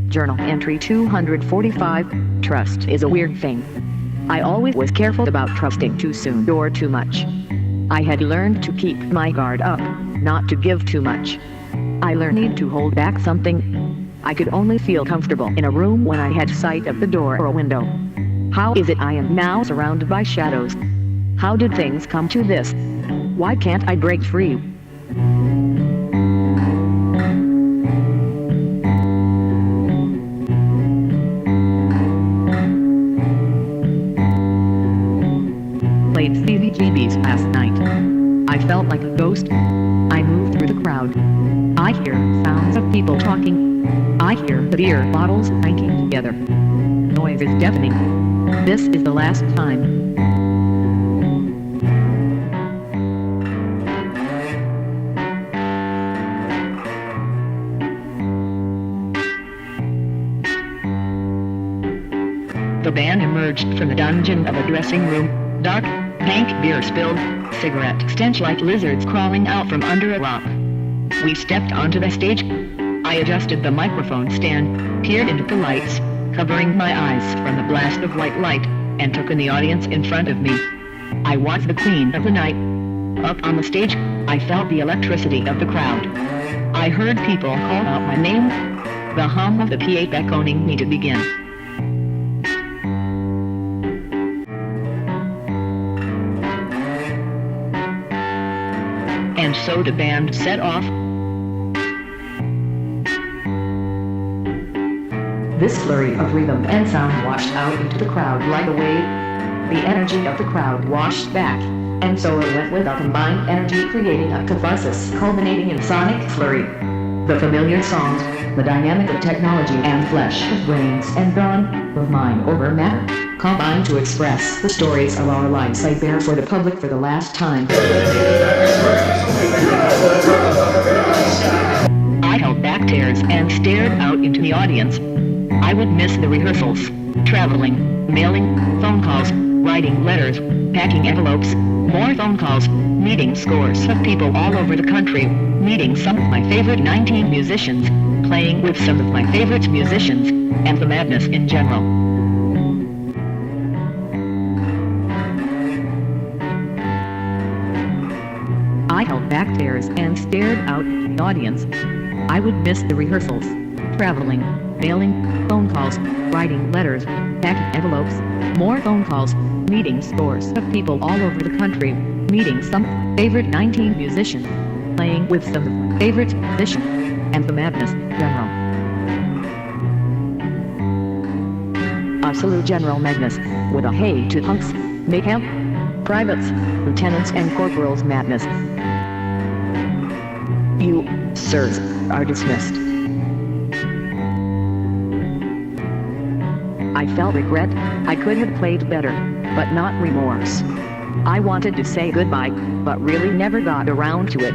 Journal entry 245. Trust is a weird thing. I always was careful about trusting too soon or too much. I had learned to keep my guard up, not to give too much. I learned to hold back something. I could only feel comfortable in a room when I had sight of the door or a window. How is it I am now surrounded by shadows? How did things come to this? Why can't I break free? Played CBGBs last night. I felt like a ghost. I moved through the crowd. I hear sounds of people talking. I hear the beer bottles clanking together. Noise is deafening. This is the last time. The band emerged from the dungeon of a dressing room. Dark, dank beer spilled, cigarette stench like lizards crawling out from under a rock. We stepped onto the stage. I adjusted the microphone stand, peered into the lights, covering my eyes from the blast of white light, and took in the audience in front of me. I was the queen of the night. Up on the stage, I felt the electricity of the crowd. I heard people call out my name, the hum of the PA beckoning me to begin. And so the band set off. This flurry of rhythm and sound washed out into the crowd like a wave. The energy of the crowd washed back, and so it went with a combined energy, creating a catharsis culminating in sonic flurry. The familiar songs, the dynamic of technology and flesh of brains and brawn, of mind over matter, combine to express the stories of our lives laid bare for the public for the last time. I held back tears and stared out into the audience. I would miss the rehearsals, traveling, mailing, phone calls, writing letters, packing envelopes, more phone calls, meeting scores of people all over the country, meeting some of my favorite 19 musicians, playing with some of my favorite musicians, and the madness in general. I held back tears and stared out at the audience. I would miss the rehearsals, traveling, mailing, phone calls, writing letters, packing envelopes, more phone calls, meeting scores of people all over the country, meeting some of my favorite 19 musicians, playing with some of my favorite musicians, and the madness in general. Absolute general madness, with a hey to punks, mayhem, privates, lieutenants and corporals madness. You, sirs, are dismissed. I felt regret. I could have played better, but not remorse. I wanted to say goodbye, but really never got around to it.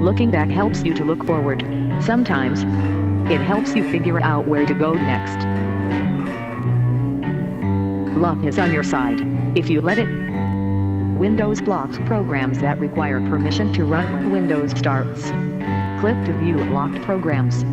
Looking back helps you to look forward. Sometimes, it helps you figure out where to go next. Luck is on your side, if you let it. Windows blocks programs that require permission to run when Windows starts. Click to view locked programs.